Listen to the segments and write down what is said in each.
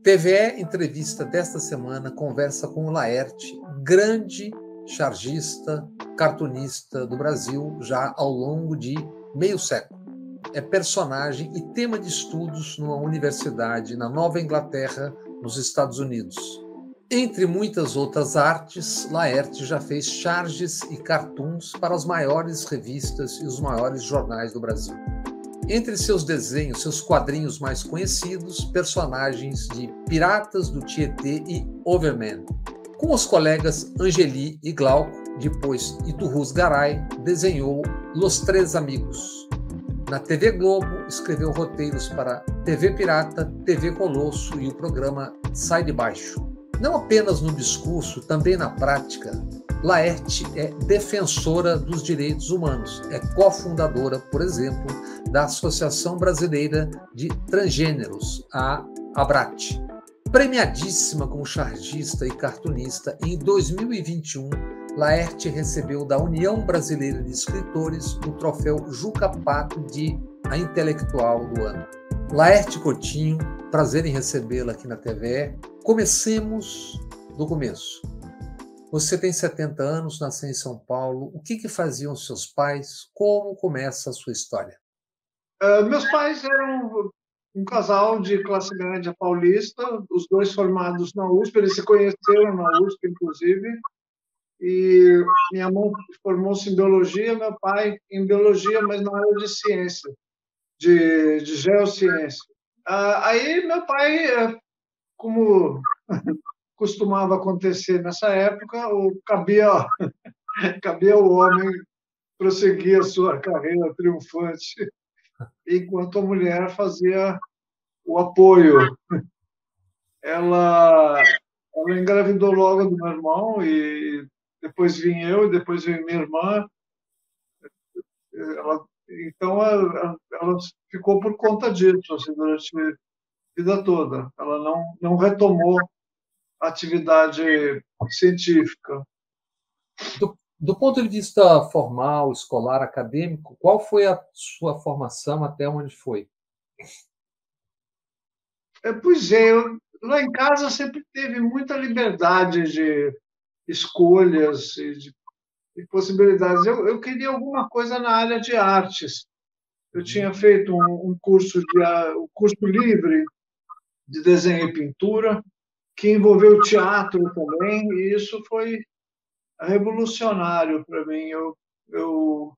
TVE Entrevista desta semana conversa com o Laerte, grande chargista, cartunista do Brasil já ao longo de meio século. É personagem e tema de estudos numa universidade na Nova Inglaterra, nos Estados Unidos. Entre muitas outras artes, Laerte já fez charges e cartoons para as maiores revistas e os maiores jornais do Brasil. Entre seus desenhos, seus quadrinhos mais conhecidos, personagens de Piratas do Tietê e Overman. Com os colegas Angeli e Glauco, depois Iturrus Garay, desenhou Los Três Amigos. Na TV Globo, escreveu roteiros para TV Pirata, TV Colosso e o programa Sai de Baixo. Não apenas no discurso, também na prática, Laerte é defensora dos direitos humanos. É cofundadora, por exemplo, da Associação Brasileira de Transgêneros, a ABRAT. Premiadíssima como chargista e cartunista, em 2021, Laerte recebeu da União Brasileira de Escritores o troféu Juca Pato de A Intelectual do Ano. Laerte Coutinho, prazer em recebê-la aqui na TVE. Comecemos do começo. Você tem 70 anos, nasceu em São Paulo. O que faziam seus pais? Como começa a sua história? Meus pais eram um casal de classe média paulista, os dois formados na USP. Eles se conheceram na USP, inclusive. E minha mãe formou-se em biologia, meu pai em biologia, mas na área de ciência, de geociência. Aí meu pai, como costumava acontecer nessa época, cabia ao homem prosseguir a sua carreira triunfante, enquanto a mulher fazia o apoio. Ela engravidou logo do meu irmão, e depois vim eu, e depois veio minha irmã. Então, ela ficou por conta disso, assim, durante a vida toda. Ela não retomou a atividade científica. Do ponto de vista formal, escolar, acadêmico, qual foi a sua formação, até onde foi? Pois é, lá em casa sempre teve muita liberdade de escolhas e de possibilidades. Eu queria alguma coisa na área de artes. Eu tinha feito um curso livre de desenho e pintura, que envolveu teatro também, e isso foi revolucionário para mim. Eu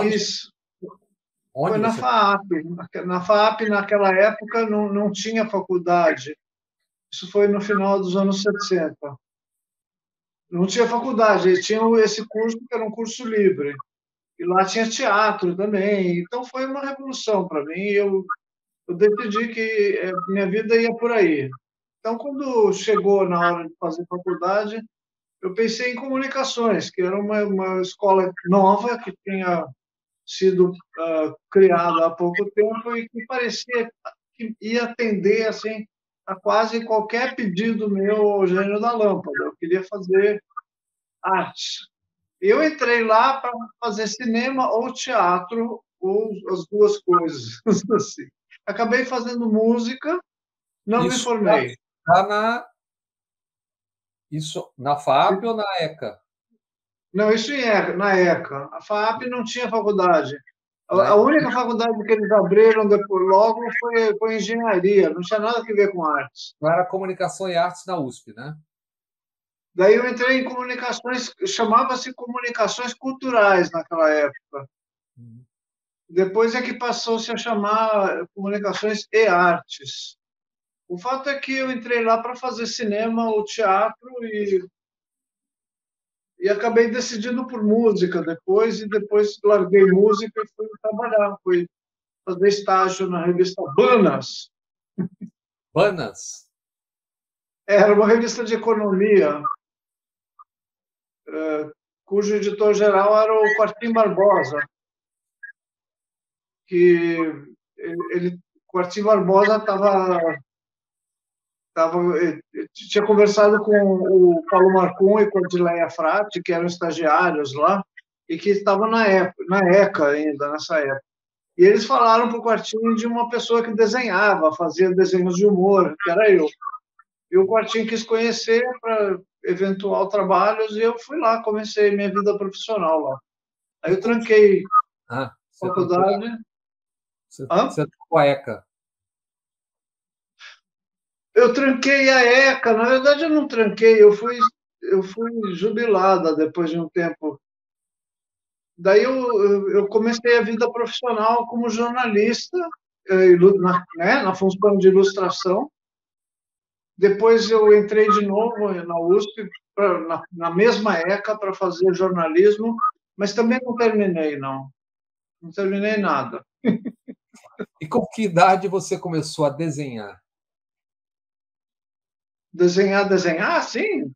quis... Foi na FAAP. Na FAAP, naquela época, não tinha faculdade. Isso foi no final dos anos 70. Não tinha faculdade, eles tinham esse curso, que era um curso livre. E lá tinha teatro também. Então, foi uma revolução para mim. Eu decidi que minha vida ia por aí. Então, quando chegou na hora de fazer faculdade, eu pensei em comunicações, que era uma escola nova, que tinha sido criada há pouco tempo e que parecia que ia atender assim, a quase qualquer pedido meu ao gênio da lâmpada. Eu queria fazer arte. Eu entrei lá para fazer cinema ou teatro, ou as duas coisas. Assim. Acabei fazendo música, não me formei. Isso na FAAP ou na ECA? Não, isso na ECA. A FAAP não tinha faculdade. A única faculdade que eles abriram depois, logo foi engenharia, não tinha nada a ver com artes. Não era comunicação e artes na USP, né? Daí eu entrei em comunicações, chamava-se comunicações culturais naquela época. Depois é que passou-se a chamar comunicações e artes. O fato é que eu entrei lá para fazer cinema ou teatro e acabei decidindo por música depois, e depois larguei música e fui trabalhar. Fui fazer estágio na revista Banas. Banas? Era uma revista de economia, cujo editor-geral era o Quartim Barbosa. Quartim Barbosa tinha conversado com o Paulo Marcum e com a Dileia Frati, que eram estagiários lá, e que estavam na ECA ainda, nessa época. E eles falaram para o Quartim de uma pessoa que desenhava, fazia desenhos de humor, que era eu. E o Quartim quis conhecer para eventual trabalhos e eu fui lá, comecei minha vida profissional lá. Aí E eu como... tranquei você trancou, faculdade. você trancou a ECA. Eu tranquei a ECA, na verdade eu não tranquei, eu fui jubilada depois de um tempo. Daí eu comecei a vida profissional como jornalista, na função de ilustração. Depois eu entrei de novo na USP, na mesma ECA, para fazer jornalismo, mas também não terminei, não. Não terminei nada. E com que idade você começou a desenhar? Desenhar, sim,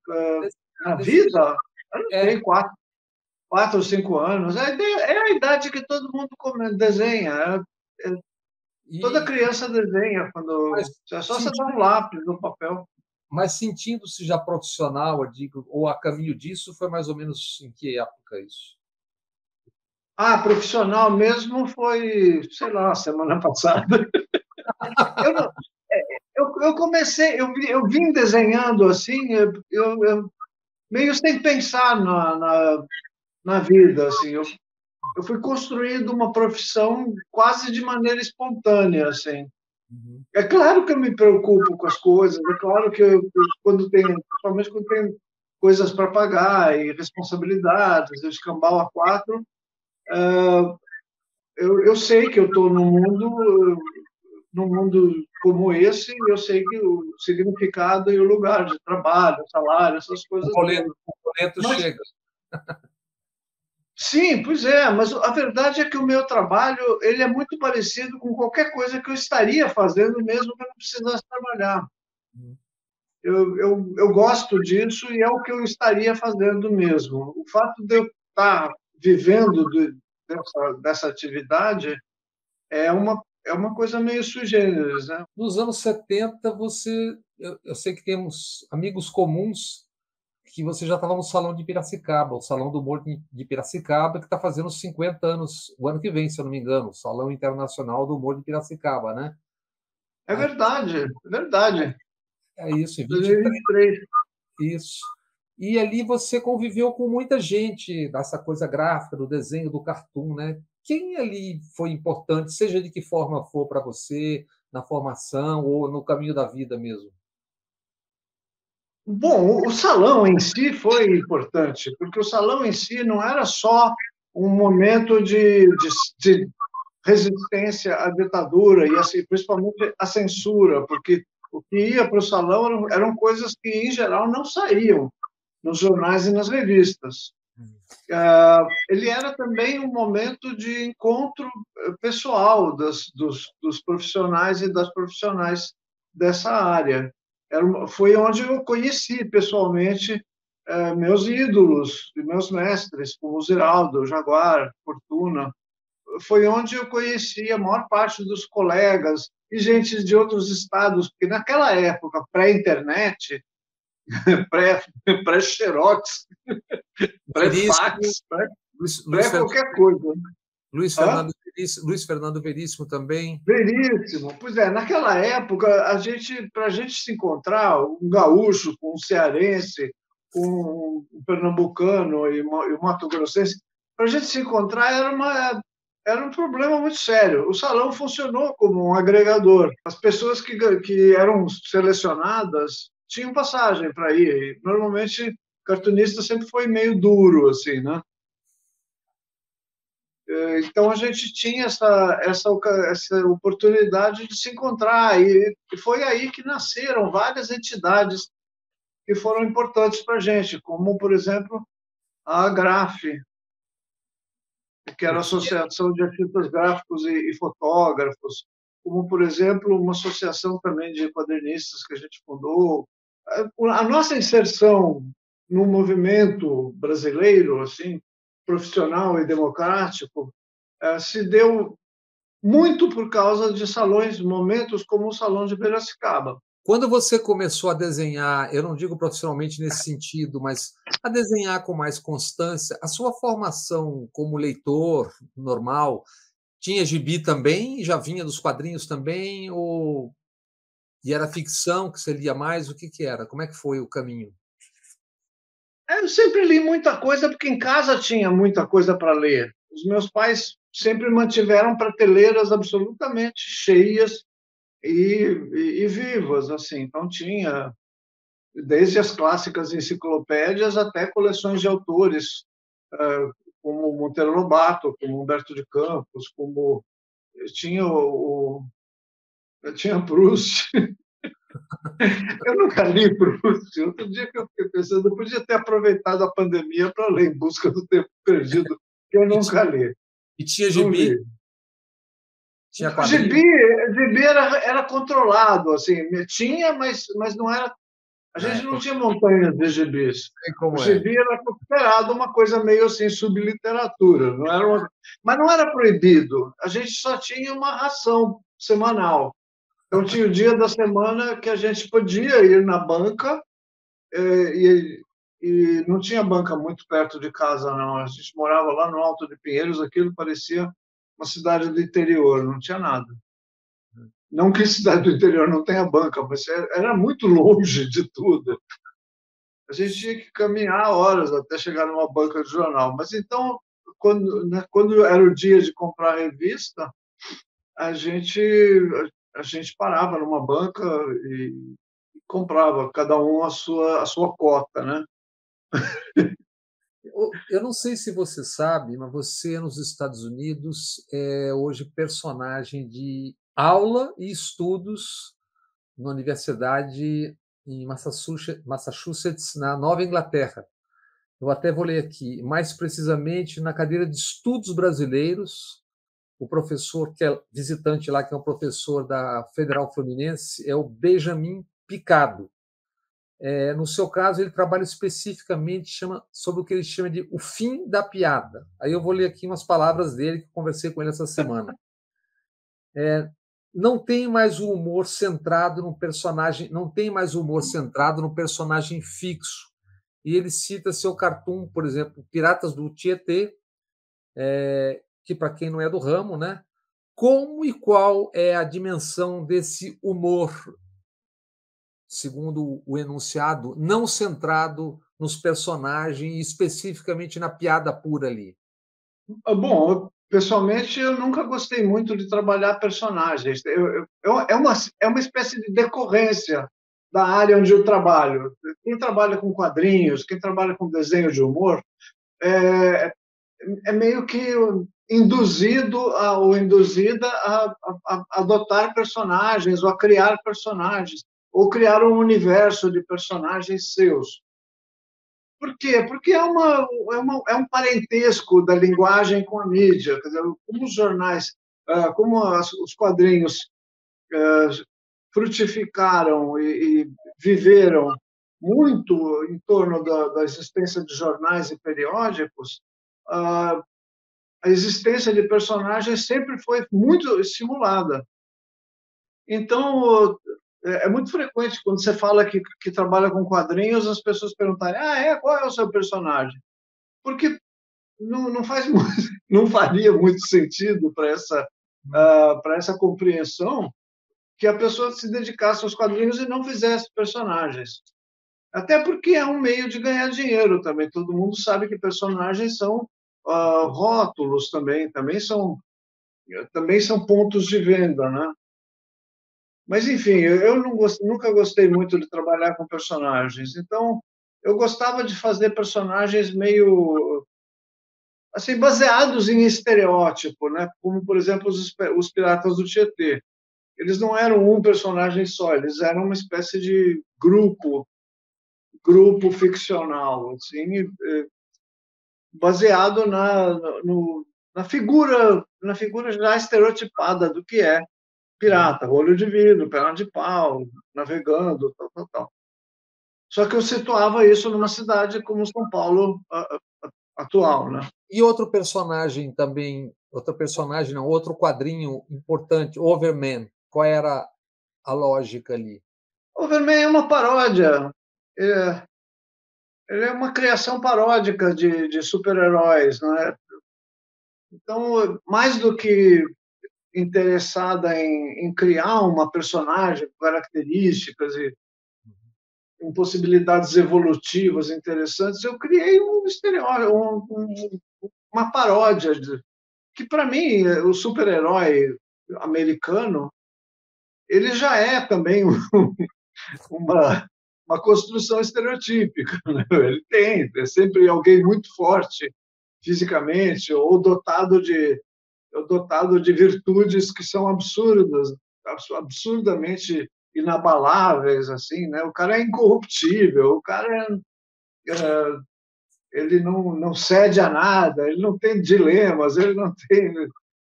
na Desenhar. vida, eu não É, sei, 4 ou 5 anos. É a idade que todo mundo desenha. Toda e, criança desenha quando. mas, É só você dar sentindo, um lápis no papel. mas sentindo-se já profissional, eu digo, ou a caminho disso, foi mais ou menos em que época isso? Profissional mesmo foi, sei lá, semana passada. Eu, não- eu comecei, eu vim desenhando assim, eu meio sem pensar na vida, assim. Eu fui construindo uma profissão quase de maneira espontânea, assim. Uhum. É claro que eu me preocupo com as coisas, é claro que principalmente quando tem coisas para pagar e responsabilidades, escambau a quatro, eu sei que eu estou num mundo como esse, e eu sei que o significado e o lugar de trabalho, salário, essas coisas todas. O boleto Mas, chega. sim, pois é, mas a verdade é que o meu trabalho ele é muito parecido com qualquer coisa que eu estaria fazendo, mesmo que eu não precisasse trabalhar. Uhum. Eu gosto disso e é o que eu estaria fazendo mesmo. O fato de eu estar vivendo dessa atividade é uma coisa meio sui generis, né? Nos anos 70, eu sei que temos amigos comuns que você já estava no Salão de Piracicaba, o Salão do Humor de Piracicaba, que está fazendo 50 anos, o ano que vem, se eu não me engano, o Salão Internacional do Humor de Piracicaba, né? É verdade, é verdade. É isso, em 23, 2023. isso. E ali você conviveu com muita gente dessa coisa gráfica, do desenho, do cartoon, né? Quem ali foi importante, seja de que forma for para você, na formação ou no caminho da vida mesmo? Bom, o salão em si foi importante, porque o salão em si não era só um momento de resistência à ditadura e assim, principalmente à censura, porque o que ia para o salão eram coisas que, em geral, não saíam nos jornais e nas revistas. Ele era também um momento de encontro pessoal dos profissionais e das profissionais dessa área. Foi onde eu conheci pessoalmente meus ídolos e meus mestres, como o Ziraldo, o Jaguar, Fortuna. Foi onde eu conheci a maior parte dos colegas e gente de outros estados, porque naquela época, pré-internet, pré-xerox, Veríssimo, pré-fax, Luiz Fernando, pré-qualquer coisa. Hã? Luiz Fernando Veríssimo também. Veríssimo. Pois é, naquela época, para a gente se encontrar, um gaúcho com um cearense, com um pernambucano e um mato-grossense, para a gente se encontrar era um problema muito sério. O salão funcionou como um agregador. As pessoas que eram selecionadas tinham passagem para ir. E, normalmente, cartunista sempre foi meio duro, assim, né? Então a gente tinha essa oportunidade de se encontrar e foi aí que nasceram várias entidades que foram importantes para a gente, como por exemplo a AGRAF, que era a Associação de Artistas Gráficos e Fotógrafos, como por exemplo uma associação também de quadrinistas que a gente fundou. A nossa inserção no movimento brasileiro, assim, profissional e democrático, se deu muito por causa de salões, momentos como o Salão de Piracicaba. Quando você começou a desenhar, eu não digo profissionalmente nesse sentido, mas a desenhar com mais constância, a sua formação como leitor normal tinha gibi também? Já vinha dos quadrinhos também? Ou E era ficção que você lia mais? O que era? Como é que foi o caminho? Eu sempre li muita coisa, porque em casa tinha muita coisa para ler. Os meus pais sempre mantiveram prateleiras absolutamente cheias e vivas, assim. Então tinha desde as clássicas enciclopédias até coleções de autores, como Monteiro Lobato, como Humberto de Campos, como tinha eu tinha Proust. Eu nunca li Proust. Outro dia que eu fiquei pensando, eu podia ter aproveitado a pandemia para ler Em Busca do Tempo Perdido, que eu E, ti- nunca li. e tinha Não gibi? li. Tinha O gibi, quadrinho? gibi era controlado, assim, tinha, mas não era. A gente É, não tinha montanhas de gibis. sei O como é. gibi era considerado uma coisa meio assim, subliteratura. Mas não era proibido. A gente só tinha uma ração semanal. Então, tinha o dia da semana que a gente podia ir na banca, e não tinha banca muito perto de casa, não. A gente morava lá no Alto de Pinheiros, aquilo parecia uma cidade do interior, não tinha nada. Não que cidade do interior não tenha banca, mas era muito longe de tudo. A gente tinha que caminhar horas até chegar numa banca de jornal. Mas então, quando era o dia de comprar a revista, a gente, a gente parava numa banca e comprava, cada um a sua cota, né? Eu não sei se você sabe, mas você nos Estados Unidos é hoje personagem de aula e estudos na universidade em Massachusetts, na Nova Inglaterra. Eu até vou ler aqui, mais precisamente na cadeira de Estudos Brasileiros. O professor que é visitante lá, que é um professor da Federal Fluminense, é o Benjamin Picado. No seu caso, ele trabalha especificamente sobre o que ele chama de o fim da piada. Aí eu vou ler aqui umas palavras dele que eu conversei com ele essa semana. Não tem mais o humor centrado no personagem, não tem mais o humor centrado no personagem fixo. E ele cita seu cartoon, por exemplo, Piratas do Tietê, que para quem não é do ramo, né? Como e qual é a dimensão desse humor, segundo o enunciado, não centrado nos personagens, especificamente na piada pura ali? Bom, pessoalmente, eu nunca gostei muito de trabalhar personagens. É uma espécie de decorrência da área onde eu trabalho. Quem trabalha com quadrinhos, quem trabalha com desenho de humor, é meio que induzido ou induzida a adotar personagens, ou a criar personagens, ou criar um universo de personagens seus. Por quê? Porque é um parentesco da linguagem com a mídia. Quer dizer, como os jornais, como os quadrinhos frutificaram e viveram muito em torno da existência de jornais e periódicos, a existência de personagens sempre foi muito estimulada. Então, é muito frequente, quando você fala que trabalha com quadrinhos, as pessoas perguntarem: qual é o seu personagem? Porque não faz muito, não faria muito sentido para essa compreensão que a pessoa se dedicasse aos quadrinhos e não fizesse personagens. Até porque é um meio de ganhar dinheiro também. Todo mundo sabe que personagens são rótulos também são pontos de venda, né? Mas, enfim, eu nunca gostei muito de trabalhar com personagens. Então, eu gostava de fazer personagens meio assim, baseados em estereótipo, né? Como, por exemplo, os Piratas do Tietê. Eles não eram um personagem só, eles eram uma espécie de grupo ficcional, assim, baseado na figura já estereotipada do que é pirata, olho de vidro, perna de pau, navegando, tal, tal, tal. Só que eu situava isso numa cidade como São Paulo atual, né? E outro personagem também, outro personagem, não, outro quadrinho importante, Overman. Qual era a lógica ali? Overman é uma paródia. É, ele é uma criação paródica de super-heróis, né? Então, mais do que interessada em criar uma personagem com características e com possibilidades evolutivas interessantes, eu criei um estereótipo, uma paródia, que para mim, o super-herói americano, ele já é também uma, uma construção estereotípica. Né? Ele é sempre alguém muito forte fisicamente ou dotado de virtudes que são absurdas, absurdamente inabaláveis, assim, né? O cara é incorruptível, o cara ele não cede a nada, ele não tem dilemas, ele não tem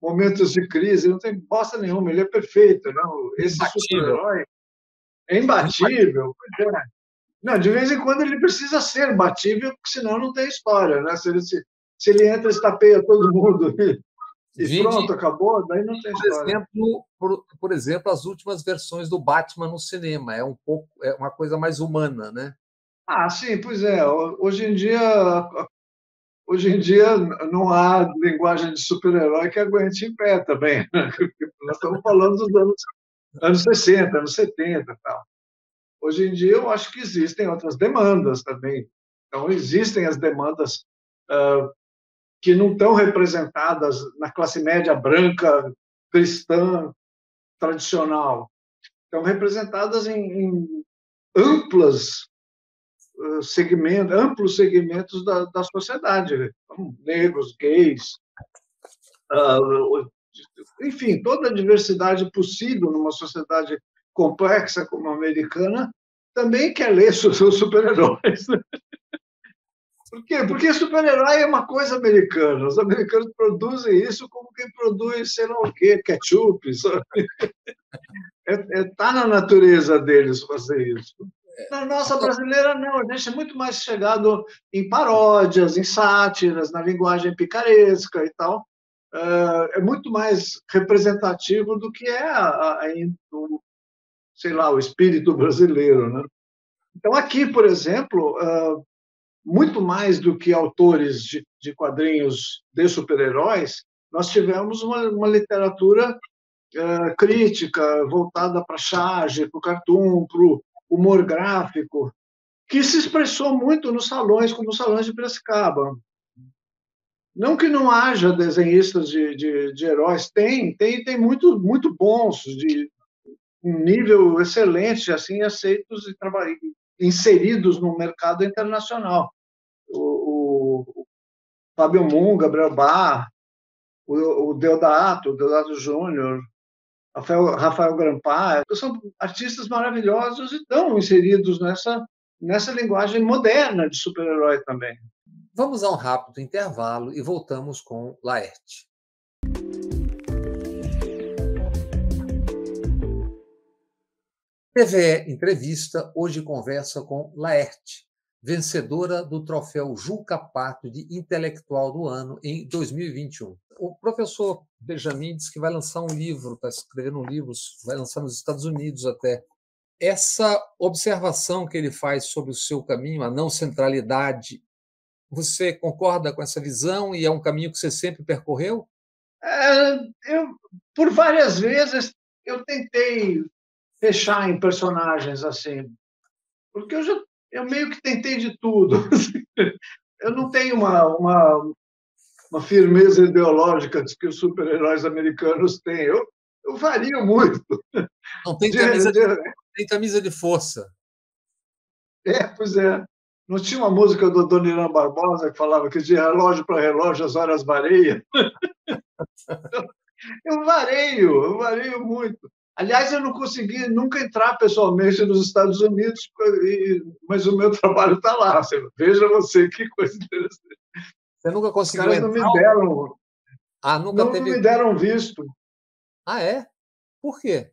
momentos de crise, ele não tem bosta nenhuma, ele é perfeito, não? Esse Imbatível. super-herói é imbatível. Não, de vez em quando ele precisa ser batível, porque senão não tem história, né? Se ele entra, estapeia todo mundo e Vide, pronto, acabou, daí não tem história. por exemplo, as últimas versões do Batman no cinema. É uma coisa mais humana, né? Ah, sim, pois é. Hoje em dia não há linguagem de super-herói que aguente em pé também. Né? Nós estamos falando dos anos 60, anos 70 e tal. Hoje em dia eu acho que existem outras demandas também. Então existem as demandas que não estão representadas na classe média branca cristã tradicional. Estão representadas em amplas amplos segmentos da sociedade, como negros, gays, enfim, toda a diversidade possível numa sociedade complexa como a americana também quer ler seus super-heróis. Por quê? Porque super-herói é uma coisa americana. Os americanos produzem isso como quem produz, sei lá o quê, ketchup. Tá na natureza deles fazer isso. Na nossa brasileira, não. A gente é muito mais chegado em paródias, em sátiras, na linguagem picaresca e tal. É muito mais representativo do que é, sei lá, o espírito brasileiro, né? Então, aqui, por exemplo, muito mais do que autores de quadrinhos de super-heróis, nós tivemos uma literatura crítica voltada para a charge, para o cartoon, para o humor gráfico, que se expressou muito nos salões, como os salões de Piracicaba. Não que não haja desenhistas de heróis, tem muito bons, de um nível excelente, assim, aceitos e inseridos no mercado internacional. O Fábio Moon, Gabriel Bá, o Deodato Júnior, Rafael Grampar, são artistas maravilhosos e estão inseridos nessa linguagem moderna de super-herói também. Vamos a um rápido intervalo e voltamos com Laerte. TVE Entrevista hoje conversa com Laerte, vencedora do troféu Juca Pato de Intelectual do Ano em 2021. O professor Benjamin disse que vai lançar um livro, está escrevendo um livro, vai lançar nos Estados Unidos até. Essa observação que ele faz sobre o seu caminho, a não centralidade, você concorda com essa visão e é um caminho que você sempre percorreu? Por várias vezes, eu tentei fechar em personagens assim, porque eu meio que tentei de tudo. Eu não tenho uma firmeza ideológica que os super-heróis americanos têm. Eu vario muito. Não tem tem camisa de força. Pois é. Não tinha uma música do Adoniran Barbosa que falava que de relógio para relógio as horas variam? Eu vareio muito. Aliás, eu não consegui nunca entrar pessoalmente nos Estados Unidos, mas o meu trabalho está lá. Veja você que coisa interessante. Você nunca Os conseguiu caras entrar? não me deram visto. Ah, é? Por quê?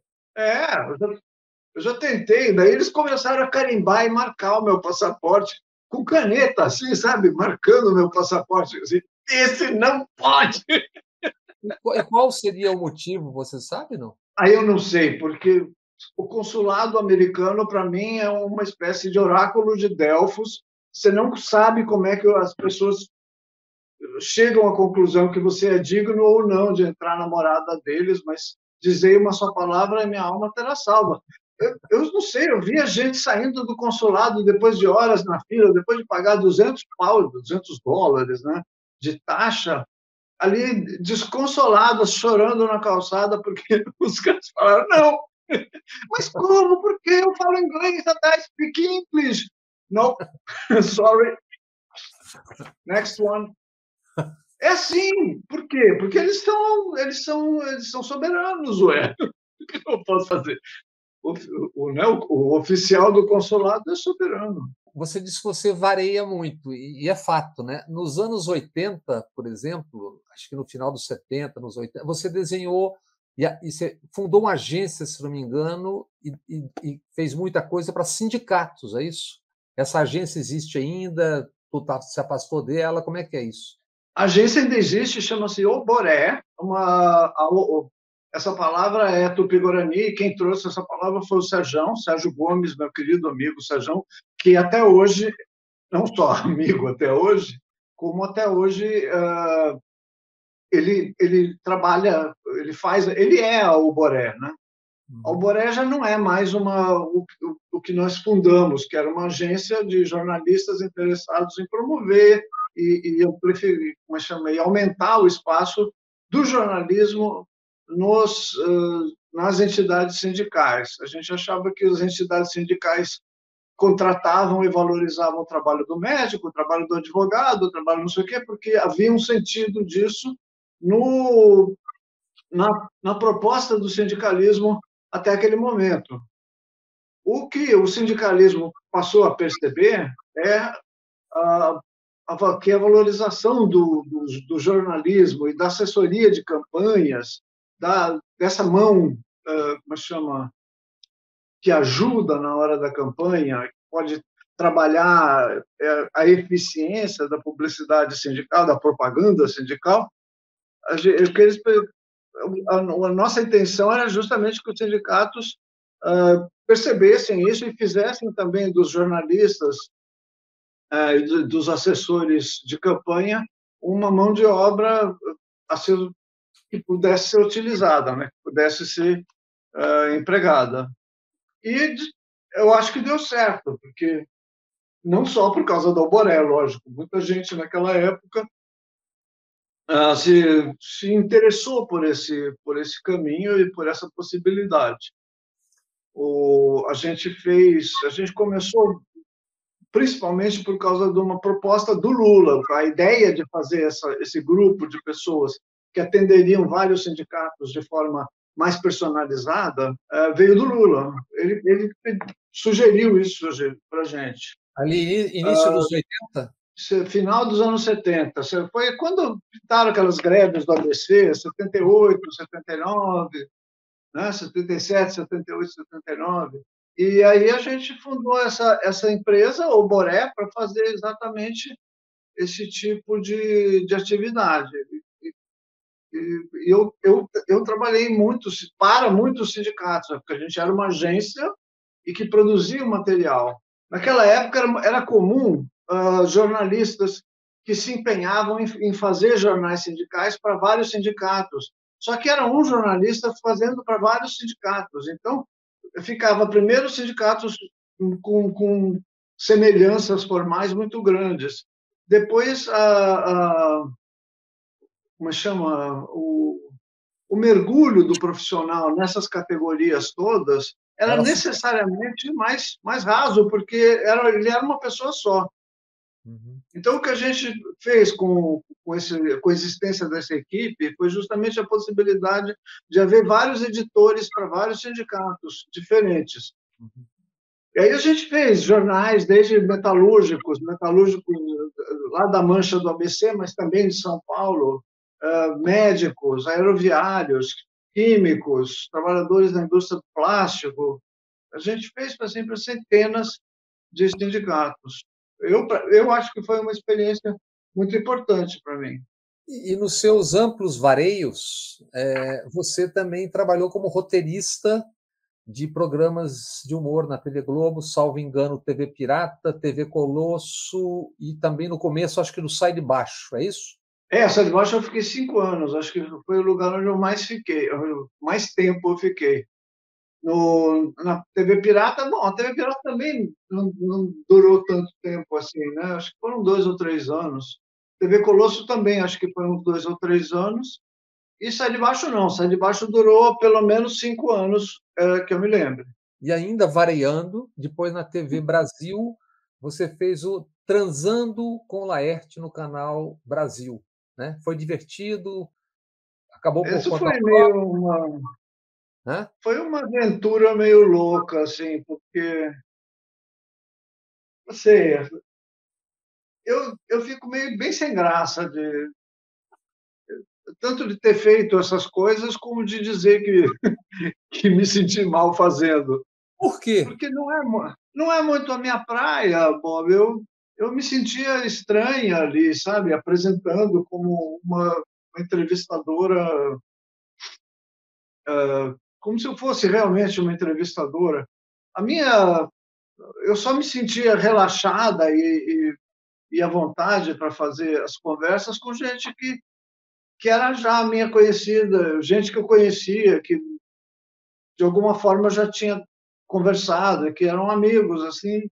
Eu já tentei, daí eles começaram a carimbar e marcar o meu passaporte com caneta, assim, sabe? Marcando o meu passaporte. Assim, esse não pode! E qual seria o motivo, você sabe, não? Aí eu não sei, porque o consulado americano, para mim, é uma espécie de oráculo de Delfos. Você não sabe como é que as pessoas chegam à conclusão que você é digno ou não de entrar na morada deles, mas dizei uma só palavra e minha alma terá salva. Eu não sei, eu via gente saindo do consulado depois de horas na fila, depois de pagar 200 pau, 200 dólares, né, de taxa, ali desconsoladas, chorando na calçada, porque os caras falaram, não, mas como? Por que eu falo inglês? I speak English. No, sorry. Next one. É assim. Por quê? Porque eles são soberanos, ué. O que eu posso fazer? O oficial do consulado é soberano. Você disse que você varia muito, e é fato, né? Nos anos 80, por exemplo, acho que no final dos 70, nos 80, você desenhou e você fundou uma agência, se não me engano, e fez muita coisa para sindicatos, é isso? Essa agência existe ainda? Se afastou dela? Como é que é isso? A agência ainda existe, chama-se Oboré. Essa palavra é tupi-guarani, e quem trouxe essa palavra foi o Sérgio Gomes, meu querido amigo Sérgio, que até hoje, não só amigo até hoje, como até hoje ele trabalha, ele é a Oboré, né? A Alboré já não é mais o que nós fundamos, que era uma agência de jornalistas interessados em promover e eu preferi, como eu chamei, aumentar o espaço do jornalismo nas entidades sindicais. A gente achava que as entidades sindicais contratavam e valorizavam o trabalho do médico, o trabalho do advogado, o trabalho não sei o quê, porque havia um sentido disso no, na proposta do sindicalismo até aquele momento. O que o sindicalismo passou a perceber é que a valorização do jornalismo e da assessoria de campanhas, dessa mão, como chama, que ajuda na hora da campanha, que pode trabalhar a eficiência da publicidade sindical, da propaganda sindical, a nossa intenção era justamente que os sindicatos percebessem isso e fizessem também dos jornalistas e dos assessores de campanha uma mão de obra que pudesse ser utilizada, né? Que pudesse ser empregada. E eu acho que deu certo, porque não só por causa do Alboré, lógico, muita gente naquela época se interessou por esse caminho e por essa possibilidade. A gente começou principalmente por causa de uma proposta do Lula, a ideia de fazer esse grupo de pessoas que atenderiam vários sindicatos de forma mais personalizada veio do Lula. Ele sugeriu isso para a gente. Ali, início dos 80? Final dos anos 70. Foi quando pintaram aquelas greves do ABC, 78, 79, né? 77, 78, 79. E aí a gente fundou essa empresa, o Boré, para fazer exatamente esse tipo de atividade. E eu trabalhei para muitos sindicatos, porque a gente era uma agência e que produzia o material. Naquela época era comum jornalistas que se empenhavam em fazer jornais sindicais para vários sindicatos. Só que era um jornalista fazendo para vários sindicatos. Então, ficava primeiro os sindicatos com semelhanças formais muito grandes. Depois, como chama, o mergulho do profissional nessas categorias todas era necessariamente mais raso, porque ele era uma pessoa só. Então, o que a gente fez com a existência dessa equipe foi justamente a possibilidade de haver vários editores para vários sindicatos diferentes. E aí a gente fez jornais, desde metalúrgicos lá da Mancha do ABC, mas também de São Paulo, médicos, aeroviários, químicos, trabalhadores da indústria do plástico. A gente fez para sempre centenas de sindicatos. Eu acho que foi uma experiência muito importante para mim. E nos seus amplos vareios, você também trabalhou como roteirista de programas de humor na TV Globo, salvo engano, TV Pirata, TV Colosso e também no começo, acho que no Sai de Baixo, é isso? Essa de baixo eu fiquei 5 anos, acho que foi o lugar onde eu mais fiquei, mais tempo eu fiquei. Na TV Pirata, bom, a TV Pirata também não durou tanto tempo assim, né? Acho que foram 2 ou 3 anos. TV Colosso também, acho que foi uns 2 ou 3 anos. E Sai de Baixo não, Sai de Baixo durou pelo menos 5 anos, que eu me lembro. E ainda variando, depois na TV Brasil, você fez o Transando com Laerte no canal Brasil, né? Foi divertido, acabou por Isso conta foi própria, meio uma, né? foi uma aventura meio louca, assim, porque, não sei, eu fico meio bem sem graça tanto de ter feito essas coisas como de dizer que me senti mal fazendo. Por quê? Porque não é muito a minha praia, Bob. Eu me sentia estranha ali, sabe, apresentando como uma entrevistadora, como se eu fosse realmente uma entrevistadora. A minha, eu só me sentia relaxada e à vontade para fazer as conversas com gente que era já minha conhecida, gente que eu conhecia, que de alguma forma já tinha conversado, que eram amigos, assim,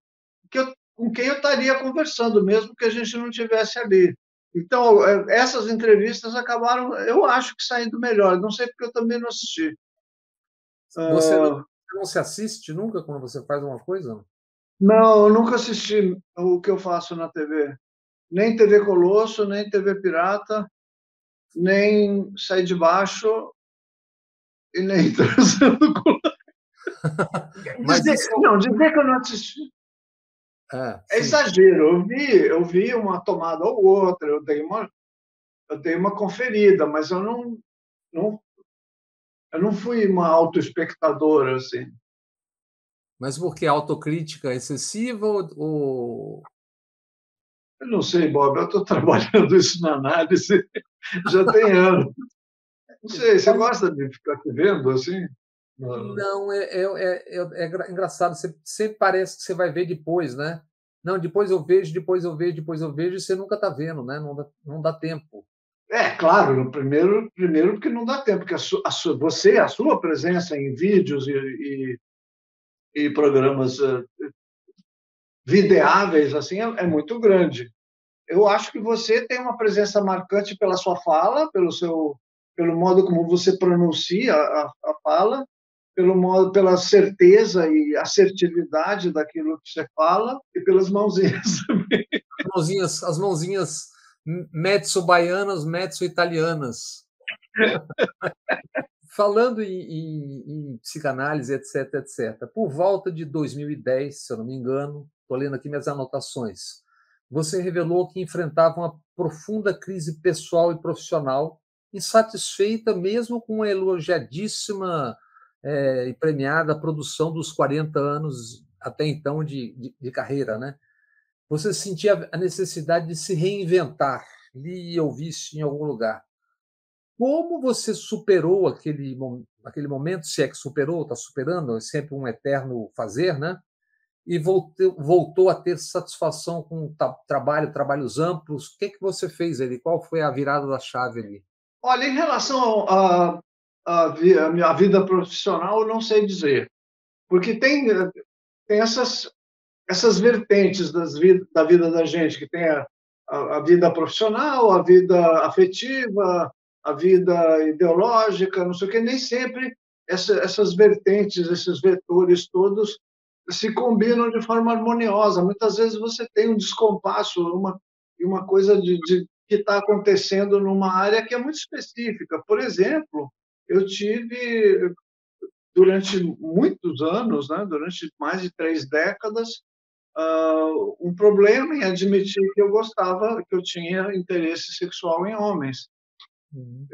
com quem eu estaria conversando, mesmo que a gente não tivesse ali. Então, essas entrevistas acabaram, eu acho que saindo melhor. Não sei porque eu também não assisti. Você não se assiste nunca quando você faz uma coisa? Não, eu nunca assisti o que eu faço na TV. Nem TV Colosso, nem TV Pirata, nem Sai de Baixo e nem Transando com... Mas isso Dizer que eu não assisti é sim. exagero. Eu vi uma tomada ou outra, eu dei uma conferida, mas não, eu não fui uma autoespectadora, assim. Mas por que autocrítica excessiva ou Eu não sei, Bob, eu estou trabalhando isso na análise já tem anos. Não sei, você gosta de ficar te vendo assim? Não. não, engraçado, você sempre parece que você vai ver depois, né? Não, depois eu vejo, depois eu vejo, depois eu vejo, e você nunca está vendo, né? Não dá tempo. É, claro, no primeiro porque não dá tempo, porque a sua presença em vídeos e programas videáveis assim é muito grande. Eu acho que você tem uma presença marcante pela sua fala, pelo modo como você pronuncia a fala, pelo modo, pela certeza e assertividade daquilo que você fala e pelas mãozinhas. As mãozinhas mezzo-baianas, mezzo-italianas. Falando em psicanálise, etc, etc. Por volta de 2010, se eu não me engano, estou lendo aqui minhas anotações, você revelou que enfrentava uma profunda crise pessoal e profissional, insatisfeita mesmo com a elogiadíssima e premiada produção dos 40 anos até então de carreira, né? Você sentia a necessidade de se reinventar, li e ouvi isso em algum lugar. Como você superou aquele momento, se é que superou, está superando, é sempre um eterno fazer, né? E voltou a ter satisfação com o trabalhos amplos. O que é que você fez ali? Qual foi a virada da chave ali? Olha, em relação à minha vida profissional, eu não sei dizer, porque tem essas vertentes da vida da gente, que tem a vida profissional, a vida afetiva, a vida ideológica, não sei o quê, nem sempre essas vertentes, esses vetores todos se combinam de forma harmoniosa. Muitas vezes você tem um descompasso, uma coisa que está acontecendo numa área que é muito específica. Por exemplo, eu tive durante muitos anos, né, durante mais de 3 décadas, um problema em admitir que eu gostava, que eu tinha interesse sexual em homens. Uhum.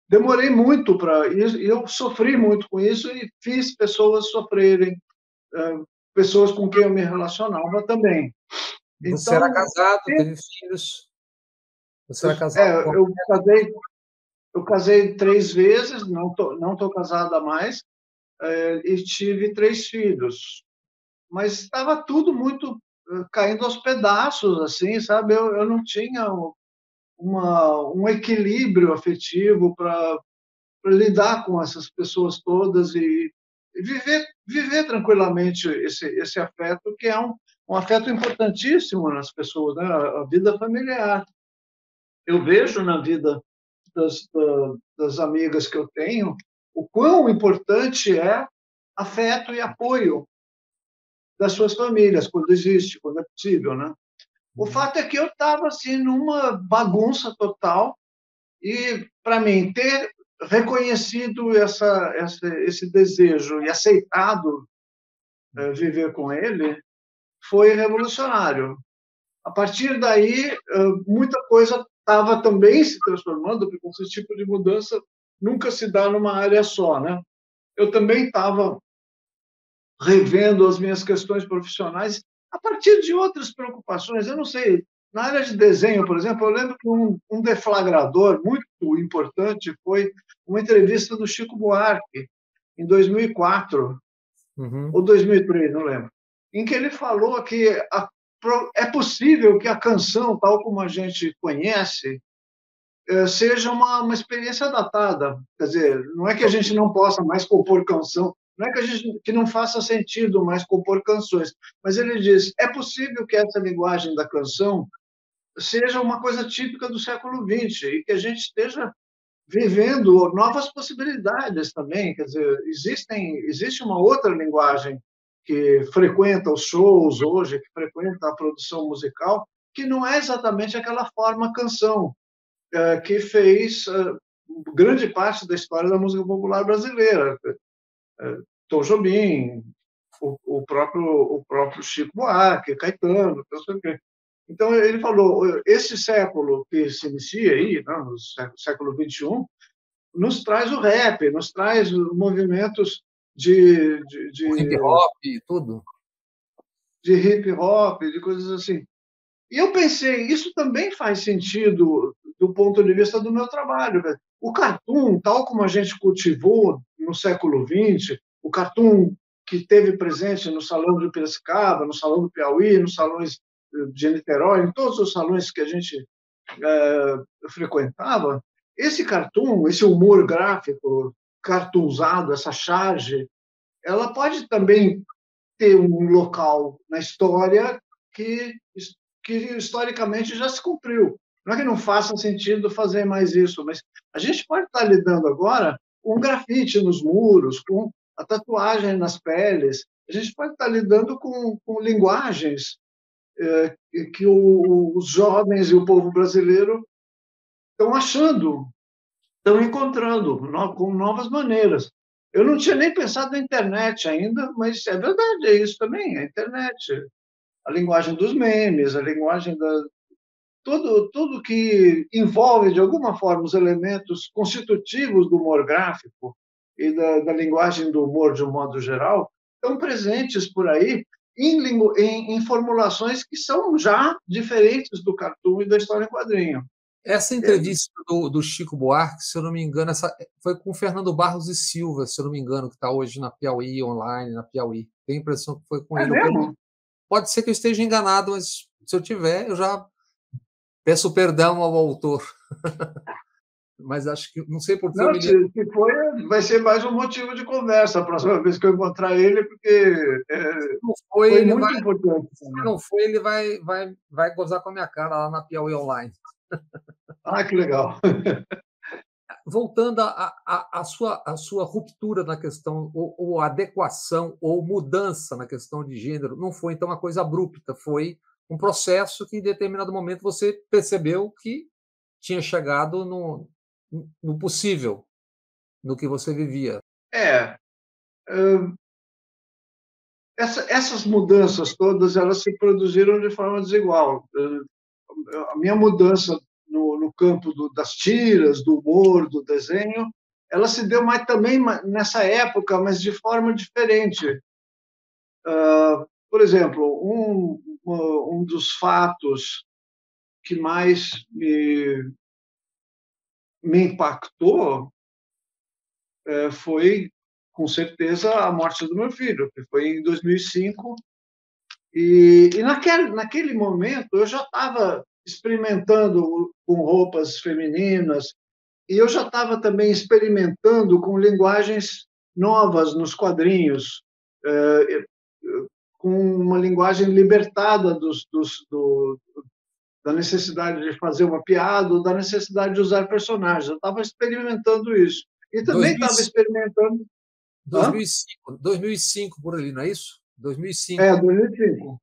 Demorei muito para isso, e eu sofri muito com isso e fiz pessoas sofrerem, pessoas com quem eu me relacionava também. Você era Então, casado, teve filhos. Você era casado é, com... eu casei 3 vezes, não tô casada mais, e tive 3 filhos. Mas estava tudo muito caindo aos pedaços, assim, sabe? Eu não tinha um equilíbrio afetivo para lidar com essas pessoas todas e viver tranquilamente esse afeto, que é um afeto importantíssimo nas pessoas, né? A vida familiar. Eu vejo na vida das amigas que eu tenho o quão importante é afeto e apoio das suas famílias, quando existe, quando é possível, né? O fato é que eu estava assim numa bagunça total e para mim ter reconhecido esse desejo e aceitado viver com ele foi revolucionário. A partir daí, muita coisa estava também se transformando, porque esse tipo de mudança nunca se dá numa área só, né? Eu também estava revendo as minhas questões profissionais a partir de outras preocupações. Eu não sei, na área de desenho, por exemplo, eu lembro que um deflagrador muito importante foi uma entrevista do Chico Buarque, em 2004, ou 2003, não lembro, em que ele falou que é possível que a canção, tal como a gente conhece, seja uma experiência datada. Quer dizer, não é que a gente não possa mais compor canção, não é que a gente que não faça sentido mais compor canções, mas ele diz, é possível que essa linguagem da canção seja uma coisa típica do século XX e que a gente esteja vivendo novas possibilidades também. Quer dizer, existe uma outra linguagem que frequenta os shows hoje, que frequenta a produção musical, que não é exatamente aquela forma canção que fez grande parte da história da música popular brasileira. Tom Jobim, o próprio Chico Buarque, Caetano, não sei o quê. Então, ele falou, esse século que se inicia aí, né, no século XXI, nos traz o rap, nos traz movimentos O hip hop e tudo. de hip hop, de coisas assim. E eu pensei, isso também faz sentido do ponto de vista do meu trabalho. O cartoon, tal como a gente cultivou no século XX, o cartoon que teve presente no Salão de Piracicaba, no Salão do Piauí, nos salões de Niterói, em todos os salões que a gente frequentava, esse cartoon, esse humor gráfico cartoonzado, essa charge, ela pode também ter um local na história que, que historicamente já se cumpriu. Não é que não faça sentido fazer mais isso, mas a gente pode estar lidando agora com grafite nos muros, com a tatuagem nas peles, a gente pode estar lidando com linguagens que os jovens e o povo brasileiro estão achando, estão encontrando com novas maneiras. Eu não tinha nem pensado na internet ainda, mas é verdade, é isso também, a internet. A linguagem dos memes, a linguagem tudo que envolve, de alguma forma, os elementos constitutivos do humor gráfico e da linguagem do humor de um modo geral, estão presentes por aí em formulações que são já diferentes do cartoon e da história em quadrinho. Essa entrevista do Chico Buarque, se eu não me engano, foi com o Fernando Barros e Silva, se eu não me engano, que está hoje na Piauí, online, na Piauí. Tenho a impressão que foi com ele. Mesmo? Pode ser que eu esteja enganado, mas se eu tiver, eu já peço perdão ao autor. Mas acho que, não sei por que não, se for, vai ser mais um motivo de conversa a próxima vez que eu encontrar ele, porque foi muito importante. Se não foi, ele vai gozar com a minha cara lá na Piauí Online. Ah, que legal. Voltando à sua ruptura na questão, ou adequação, ou mudança na questão de gênero, não foi, então, uma coisa abrupta, foi um processo que, em determinado momento, você percebeu que tinha chegado no possível, no que você vivia. Essas mudanças todas, elas se produziram de forma desigual. A minha mudança no campo das tiras, do humor, do desenho, ela se deu mais também nessa época, mas de forma diferente. Por exemplo, um dos fatos que mais me impactou foi, com certeza, a morte do meu filho, que foi em 2005. E naquele momento eu já estava experimentando com roupas femininas, e eu já estava também experimentando com linguagens novas nos quadrinhos, com uma linguagem libertada da necessidade de fazer uma piada ou da necessidade de usar personagens. Eu estava experimentando isso. E também estava 2005, experimentando. Hã? 2005 por ali, não é isso? 2005. 2005.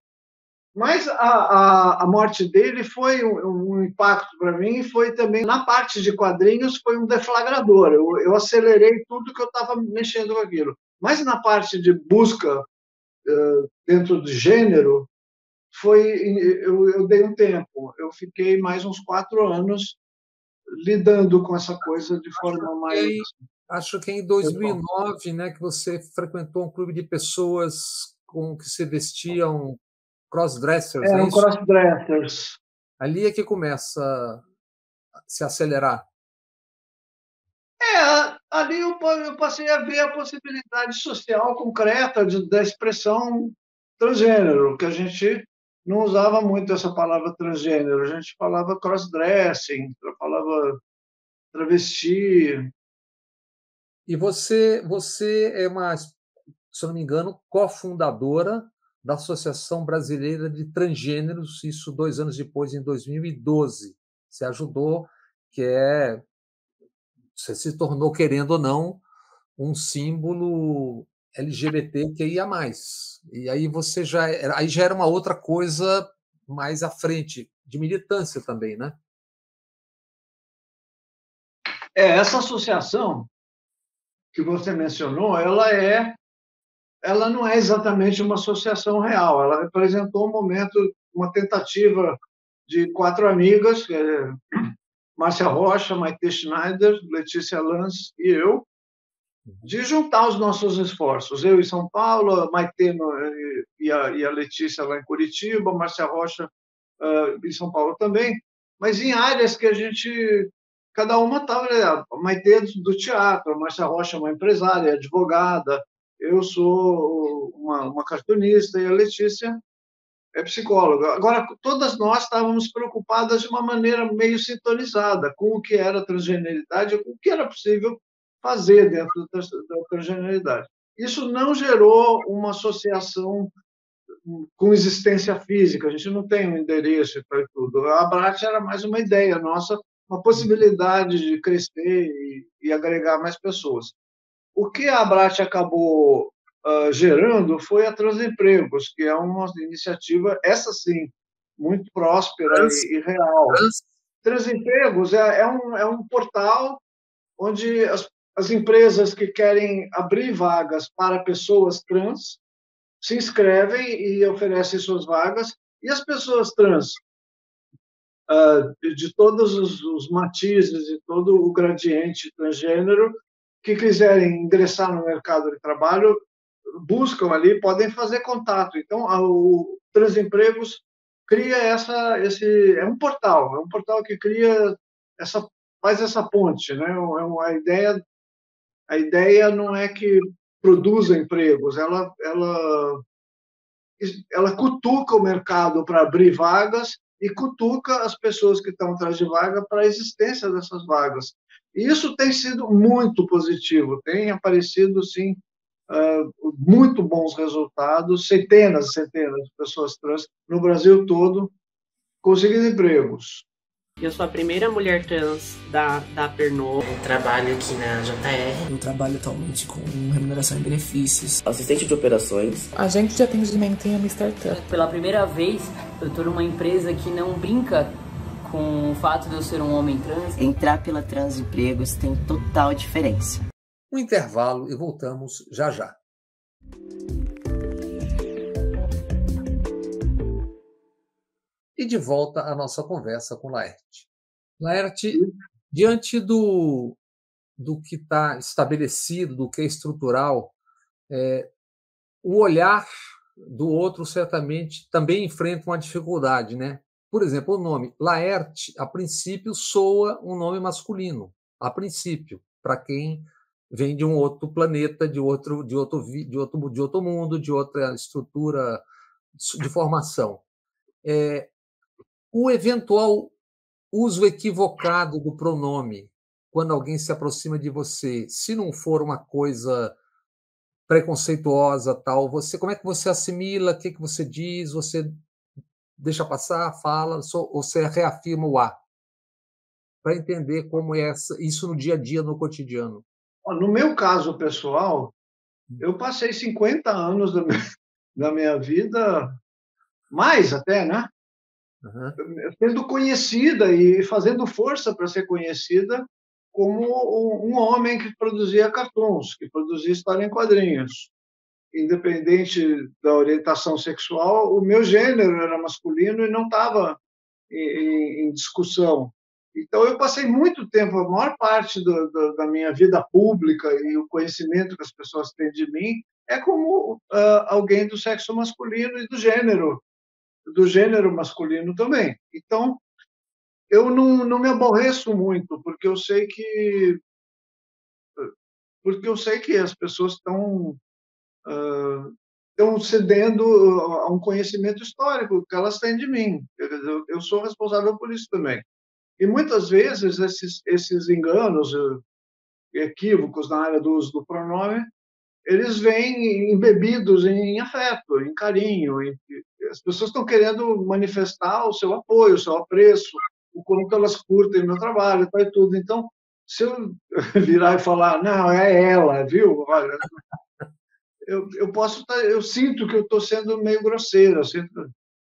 Mas a morte dele foi um impacto para mim, foi também, na parte de quadrinhos, foi um deflagrador. Eu acelerei tudo que eu estava mexendo com aquilo. Mas na parte de busca dentro do gênero, eu dei um tempo. Eu fiquei mais uns 4 anos lidando com essa coisa de forma mais Acho que é em pessoal. 2009, né, que você frequentou um clube de pessoas com que se vestiam crossdressers, é Eram isso? crossdressers. Ali é que começa a se acelerar. Ali eu passei a ver a possibilidade social concreta da expressão transgênero, que a gente não usava muito essa palavra transgênero, a gente falava crossdressing, falava travesti. E você é uma, se eu não me engano, cofundadora da Associação Brasileira de Transgêneros, isso 2 anos depois, em 2012. Você ajudou, que é, você se tornou, querendo ou não, um símbolo LGBTQIA+. E aí aí já era uma outra coisa mais à frente, de militância também, né? Essa associação que você mencionou, ela não é exatamente uma associação real, ela representou um momento, uma tentativa de 4 amigas, Márcia Rocha, Maite Schneider, Letícia Lance e eu, de juntar os nossos esforços. Eu em São Paulo, a Maite e a Letícia lá em Curitiba, a Márcia Rocha em São Paulo também, mas em áreas que a gente, cada uma estava, a Maite do teatro, a Márcia Rocha é uma empresária, advogada, eu sou uma cartunista e a Letícia é psicóloga. Agora, todas nós estávamos preocupadas de uma maneira meio sintonizada com o que era transgeneridade, com o que era possível fazer dentro da transgeneridade. Isso não gerou uma associação com existência física, a gente não tem um endereço para tudo. A Abrat era mais uma ideia nossa, uma possibilidade de crescer e agregar mais pessoas. O que a Abrat acabou gerando foi a Transempregos, que é uma iniciativa, essa sim, muito próspera e real. Trans, Transempregos é um portal onde as empresas que querem abrir vagas para pessoas trans se inscrevem e oferecem suas vagas, e as pessoas trans, de todos os matizes e todo o gradiente transgênero, que quiserem ingressar no mercado de trabalho, buscam ali, podem fazer contato. Então, o Transempregos cria é um portal que cria faz essa ponte, né? A ideia não é que produza empregos, ela cutuca o mercado para abrir vagas e cutuca as pessoas que estão atrás de vaga para a existência dessas vagas. E isso tem sido muito positivo, tem aparecido, sim, muito bons resultados, centenas e centenas de pessoas trans no Brasil todo conseguindo empregos. Eu sou a primeira mulher trans da Pernod. Eu trabalho aqui na JR. Eu trabalho atualmente com remuneração e benefícios. Assistente de operações. Agente de atendimento em uma startup. Pela primeira vez, eu estou numa empresa que não brinca com o fato de eu ser um homem trans. Entrar pela Transempregos tem total diferença. Um intervalo e voltamos já já. E de volta à nossa conversa com Laerte. Laerte, diante do que está estabelecido, do que é estrutural, o olhar do outro certamente também enfrenta uma dificuldade, né? Por exemplo, o nome Laerte, a princípio, soa um nome masculino, a princípio, para quem vem de um outro planeta, de outro mundo, de outra estrutura de formação. O eventual uso equivocado do pronome, quando alguém se aproxima de você, se não for uma coisa preconceituosa, tal, como é que você assimila? O que você diz? Você deixa passar, fala, ou você reafirma o A? Para entender como é isso no dia a dia, no cotidiano. No meu caso pessoal, eu passei 50 anos da minha vida, mais até, né? Uhum. Sendo conhecida e fazendo força para ser conhecida como um homem que produzia cartoons, que produzia história em quadrinhos. Independente da orientação sexual, o meu gênero era masculino e não estava em discussão. Então, eu passei muito tempo, a maior parte da minha vida pública e o conhecimento que as pessoas têm de mim é como alguém do sexo masculino e do gênero masculino também. Então, eu não me aborreço muito, porque eu sei que as pessoas estão cedendo a um conhecimento histórico que elas têm de mim. Eu sou responsável por isso também. E muitas vezes esses enganos, equívocos na área do uso do pronome, eles vêm embebidos em afeto, em carinho. As pessoas estão querendo manifestar o seu apoio, o seu apreço, o quanto elas curtem o meu trabalho, tá, e tudo. Então, se eu virar e falar, não, é ela, viu? Olha, eu sinto que eu estou sendo meio grosseiro,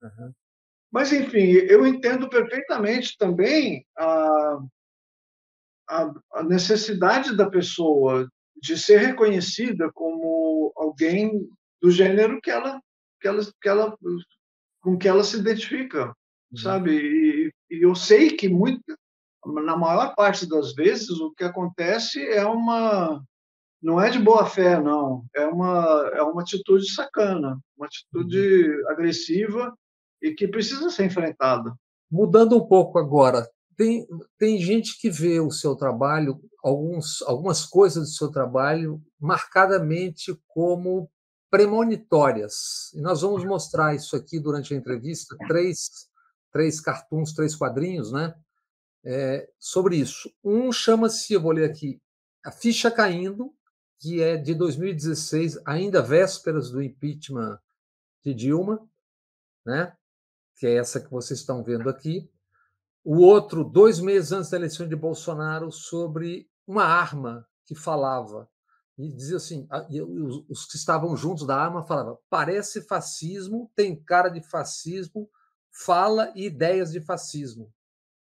Uhum. mas enfim, eu entendo perfeitamente também a necessidade da pessoa de ser reconhecida como alguém do gênero com que ela se identifica, Uhum. sabe? E eu sei que na maior parte das vezes o que acontece não é de boa fé, não, é uma atitude sacana, uma Uhum. atitude agressiva e que precisa ser enfrentada. Mudando um pouco agora, tem gente que vê o seu trabalho, algumas coisas do seu trabalho, marcadamente como premonitórias. E nós vamos mostrar isso aqui durante a entrevista, três cartoons, três quadrinhos, né? Sobre isso. Um chama-se, eu vou ler aqui, A Ficha Caindo, que é de 2016, ainda vésperas do impeachment de Dilma, né? Que é essa que vocês estão vendo aqui. O outro, 2 meses antes da eleição de Bolsonaro, sobre uma arma que falava. E dizia assim: os que estavam juntos da arma falavam, parece fascismo, tem cara de fascismo, fala e ideias de fascismo.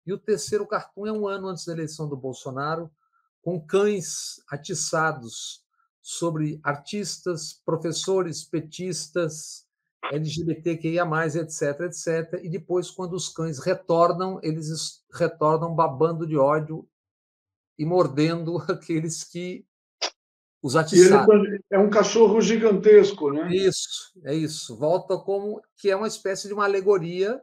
E o terceiro cartoon é 1 ano antes da eleição do Bolsonaro, com cães atiçados sobre artistas, professores, petistas, LGBTQIA+, etc., etc. E depois, quando os cães retornam, eles retornam babando de ódio e mordendo aqueles que os E ele atiçaram. é um cachorro gigantesco, né? Isso, é isso. Volta como que é uma espécie de uma alegoria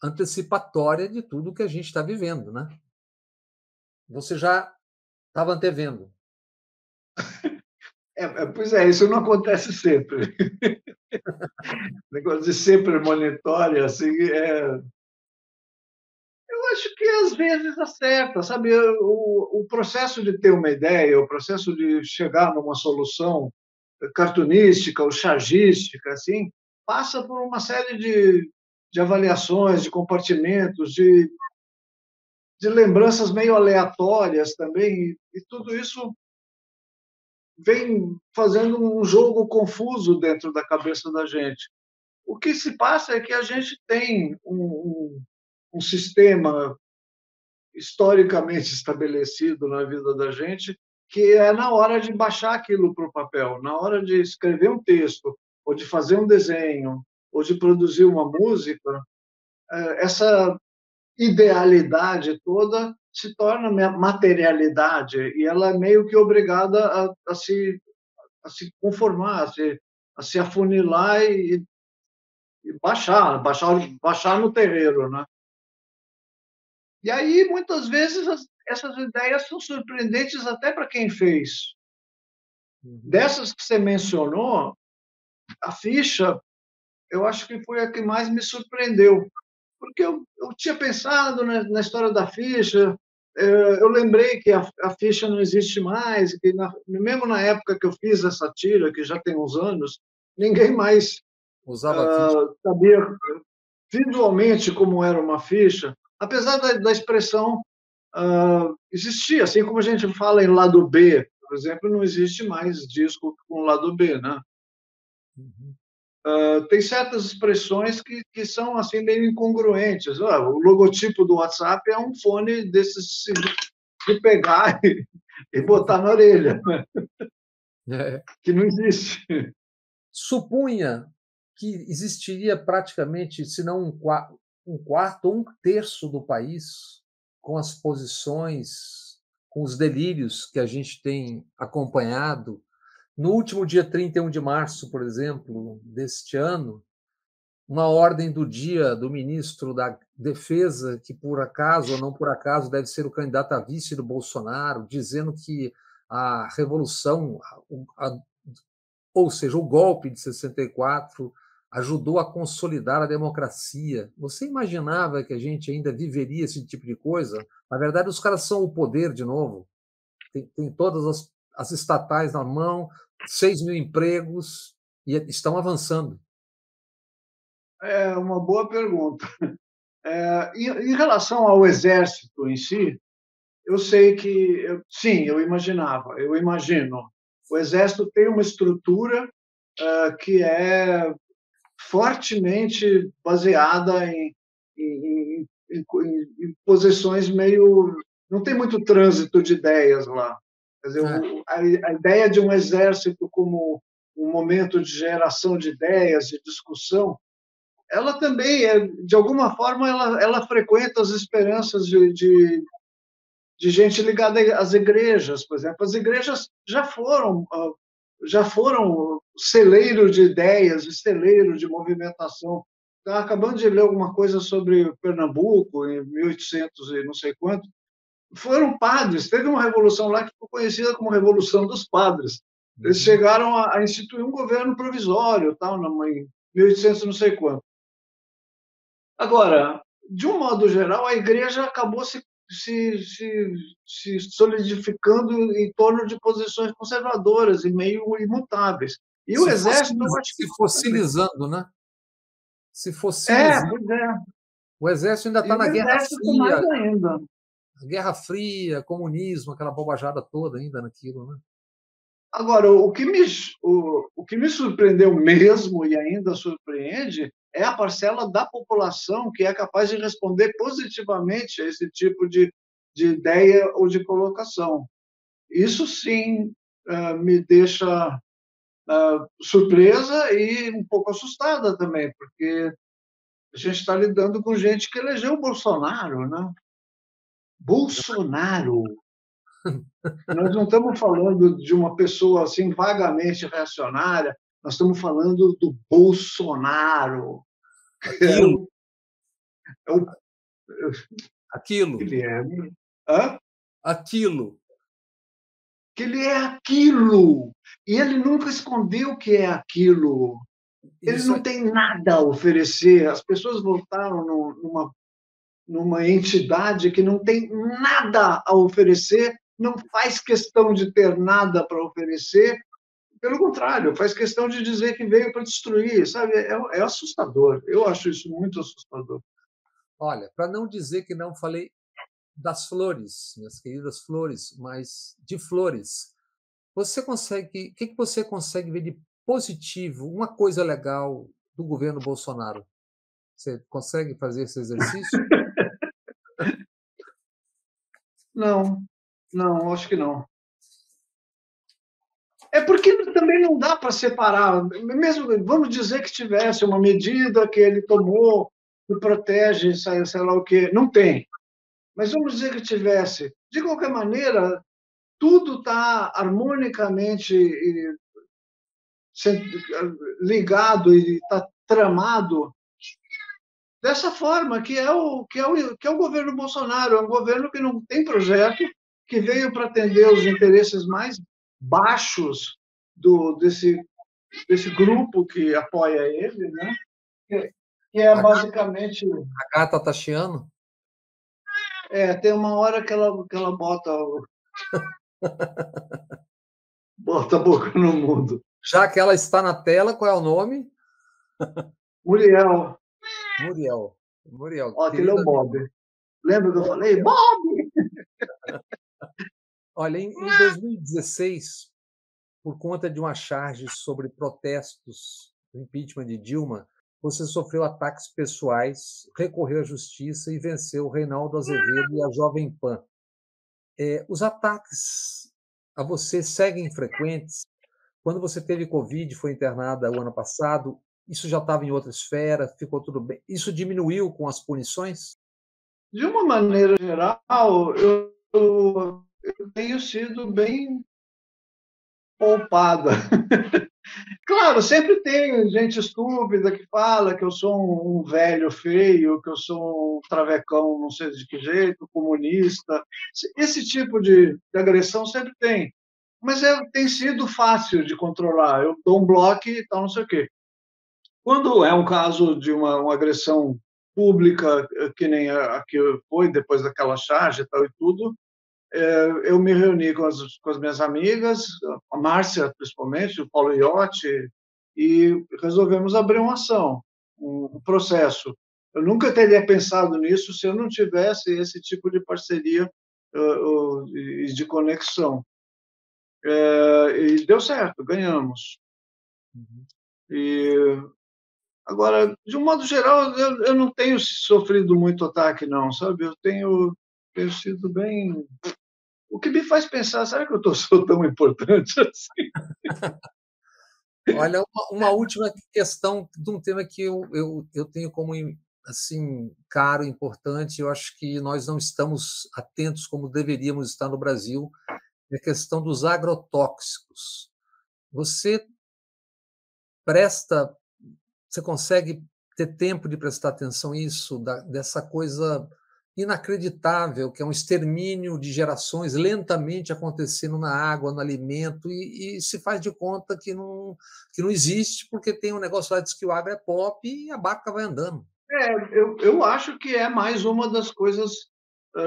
antecipatória de tudo que a gente está vivendo, né? Você já estava antevendo. Pois é, isso não acontece sempre. O negócio de ser premonitório, assim, eu acho que às vezes acerta, sabe? O processo de ter uma ideia, o processo de chegar numa solução cartunística ou chargística, assim, passa por uma série de avaliações, de compartimentos, de lembranças meio aleatórias também, e tudo isso vem fazendo um jogo confuso dentro da cabeça da gente. O que se passa é que a gente tem um sistema historicamente estabelecido na vida da gente, que é na hora de baixar aquilo para o papel, na hora de escrever um texto, ou de fazer um desenho, ou de produzir uma música, essa idealidade toda se torna materialidade e ela é meio que obrigada a se conformar, a se afunilar e baixar no terreiro, né? E aí, muitas vezes, essas ideias são surpreendentes até para quem fez. Dessas que você mencionou, a ficha, eu acho que foi a que mais me surpreendeu, porque eu tinha pensado na história da ficha, eu lembrei que a ficha não existe mais, que mesmo na época que eu fiz essa tira, que já tem uns anos, ninguém mais Usava a ficha. sabia visualmente como era uma ficha, apesar da expressão existir, assim como a gente fala em lado B, por exemplo, não existe mais disco com lado B, né? Uhum. Tem certas expressões que são assim meio incongruentes. O logotipo do WhatsApp é um fone desses de pegar e botar na orelha, É. que não existe. Supunha que existiria praticamente, se não um quarto ou um terço do país com as posições, com os delírios que a gente tem acompanhado. No último dia 31 de março, por exemplo, deste ano, uma ordem do dia do ministro da Defesa, que por acaso ou não por acaso deve ser o candidato a vice do Bolsonaro, dizendo que a revolução, ou seja, o golpe de 64, ajudou a consolidar a democracia. Você imaginava que a gente ainda viveria esse tipo de coisa? Na verdade, os caras são o poder de novo. Tem todas as estatais na mão, 6 mil empregos, e estão avançando. É uma boa pergunta. Em relação ao Exército em si, eu sei que, sim, eu imagino. O Exército tem uma estrutura que é fortemente baseada em posições meio. Não tem muito trânsito de ideias lá. Quer dizer, a ideia de um exército como um momento de geração de ideias, de discussão, ela também, de alguma forma, ela frequenta as esperanças de gente ligada às igrejas, por exemplo. As igrejas já foram celeiro de ideias e celeiro de movimentação. Então, acabando de ler alguma coisa sobre Pernambuco, em 1800 e não sei quanto, foram padres. Teve uma revolução lá que ficou conhecida como Revolução dos Padres. Eles chegaram a instituir um governo provisório, tal, em 1800 e não sei quanto. Agora, de um modo geral, a igreja acabou se solidificando em torno de posições conservadoras e meio imutáveis. E o exército, eu acho que se fossilizando, né? Se fossilizando. Pois é. O exército ainda está na Guerra Fria. Mais ainda. Guerra Fria, comunismo, aquela bobajada toda ainda naquilo, né? Agora, o que me surpreendeu mesmo e ainda surpreende é a parcela da população que é capaz de responder positivamente a esse tipo de ideia ou de colocação. Isso sim me deixa surpresa e um pouco assustada também, porque a gente está lidando com gente que elegeu o Bolsonaro, né? Bolsonaro. Nós não estamos falando de uma pessoa assim vagamente reacionária, nós estamos falando do Bolsonaro. Aquilo. Aquilo. Ele é. Hã? Aquilo. Que ele é aquilo. E ele nunca escondeu que é aquilo. Ele não tem nada a oferecer. As pessoas votaram numa entidade que não tem nada a oferecer, não faz questão de ter nada para oferecer, pelo contrário, faz questão de dizer que veio para destruir, sabe? É assustador. Eu acho isso muito assustador. Olha, para não dizer que não falei das flores, minhas queridas flores, mas de flores, você consegue, o que você consegue ver de positivo, uma coisa legal do governo Bolsonaro? Você consegue fazer esse exercício? Não, acho que não. É porque também não dá para separar. Mesmo, vamos dizer que tivesse uma medida que ele tomou que protege, sei lá o quê. Não tem. Mas vamos dizer que tivesse. De qualquer maneira, tudo está harmonicamente ligado e está tramado dessa forma, que é o governo Bolsonaro. É um governo que não tem projeto, que veio para atender os interesses mais baixos desse grupo que apoia ele, né? que é A basicamente... gata tá chiando? Tem uma hora que ela bota a boca no mundo. Já que ela está na tela, qual é o nome? Muriel, Muriel. Muriel, ó, aquele é querida o amiga. Bob. Lembra que eu falei? Bob! Olha, em 2016, por conta de uma charge sobre protestos do impeachment de Dilma, você sofreu ataques pessoais, recorreu à justiça e venceu o Reinaldo Azevedo e a Jovem Pan. Os ataques a você seguem frequentes? Quando você teve Covid, foi internada o ano passado, isso já estava em outra esfera, ficou tudo bem? Isso diminuiu com as punições? De uma maneira geral, eu tenho sido bem poupada. Claro, sempre tem gente estúpida que fala que eu sou um velho feio, que eu sou um travecão, não sei de que jeito, comunista. Esse tipo de agressão sempre tem. Mas tem sido fácil de controlar. Eu dou um bloco e tal, não sei o quê. Quando é um caso de uma agressão pública, que nem a que foi depois daquela charge e tal e tudo, eu me reuni com as minhas amigas, a Márcia, principalmente, o Paulo Iotti, e resolvemos abrir uma ação, um processo. Eu nunca teria pensado nisso se eu não tivesse esse tipo de parceria e de conexão. E deu certo, ganhamos. E agora, de um modo geral, eu não tenho sofrido muito ataque, não, sabe? Eu tenho sido bem... O que me faz pensar, será que eu sou tão importante assim? Olha, uma última questão de um tema que eu tenho como assim caro, importante, eu acho que nós não estamos atentos como deveríamos estar no Brasil, é a questão dos agrotóxicos. Você presta, você consegue ter tempo de prestar atenção nisso, dessa coisa inacreditável, que é um extermínio de gerações lentamente acontecendo na água, no alimento, e se faz de conta que não existe, porque tem um negócio lá que diz que o agro é pop e a barca vai andando. Eu acho que é mais uma das coisas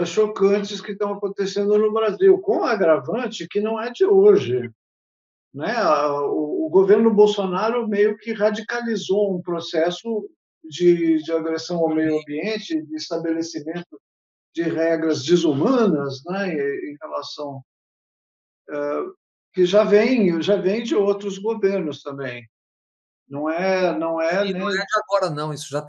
chocantes que estão acontecendo no Brasil, com o agravante que não é de hoje. Né? O governo Bolsonaro meio que radicalizou um processo de agressão ao meio ambiente, de estabelecimento de regras desumanas, né, em relação que já vem de outros governos também. Não é, E não é nem... de agora, não, isso já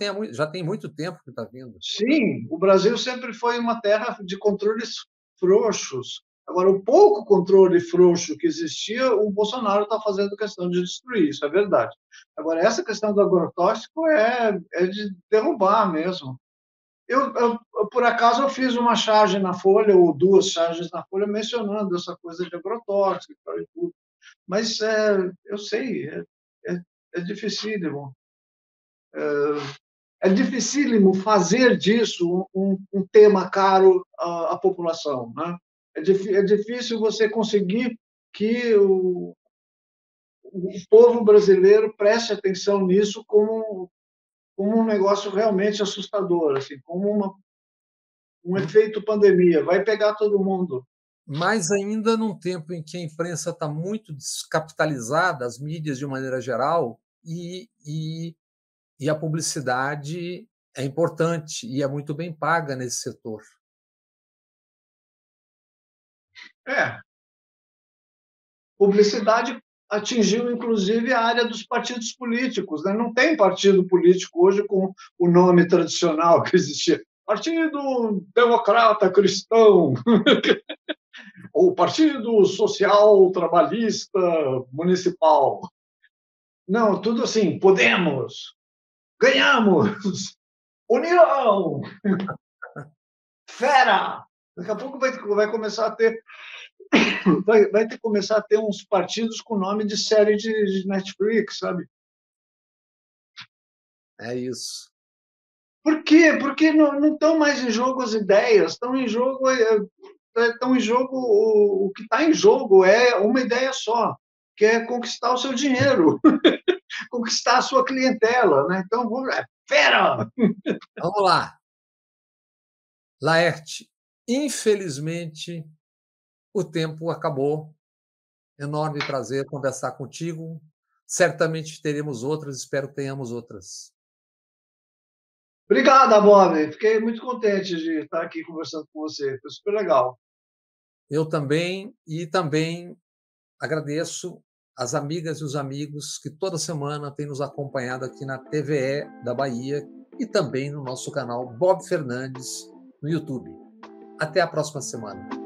tem muito tempo que está vindo. Sim, o Brasil sempre foi uma terra de controles frouxos. Agora, o pouco controle frouxo que existia, o Bolsonaro está fazendo questão de destruir, isso é verdade. Agora, essa questão do agrotóxico é de derrubar mesmo. Por acaso, eu fiz uma charge na Folha, ou duas charges na Folha, mencionando essa coisa de agrotóxico e tudo. Mas eu sei, é dificílimo. É dificílimo fazer disso um tema caro à população. Né? É difícil você conseguir que o povo brasileiro preste atenção nisso como um negócio realmente assustador, assim, como um efeito pandemia, vai pegar todo mundo. Mas ainda num tempo em que a imprensa está muito descapitalizada, as mídias de uma maneira geral, e a publicidade é importante e é muito bem paga nesse setor. Publicidade atingiu, inclusive, a área dos partidos políticos. Né? Não tem partido político hoje com o nome tradicional que existia. Partido Democrata Cristão, ou Partido Social Trabalhista Municipal. Não, tudo assim, Podemos, ganhamos, União, Fera. Daqui a pouco vai começar a ter começar a ter uns partidos com nome de série de Netflix, sabe? É isso. Por quê? Porque não estão mais em jogo as ideias, estão em jogo o que está em jogo é uma ideia só, que é conquistar o seu dinheiro, conquistar a sua clientela, né? Então Fera! Vamos lá. Laerte, infelizmente, o tempo acabou. Enorme prazer conversar contigo. Certamente teremos outras, espero que tenhamos outras. Obrigado, Bob. Fiquei muito contente de estar aqui conversando com você. Foi super legal. Eu também, e também agradeço as amigas e os amigos que toda semana têm nos acompanhado aqui na TVE da Bahia e também no nosso canal Bob Fernandes no YouTube. Até a próxima semana.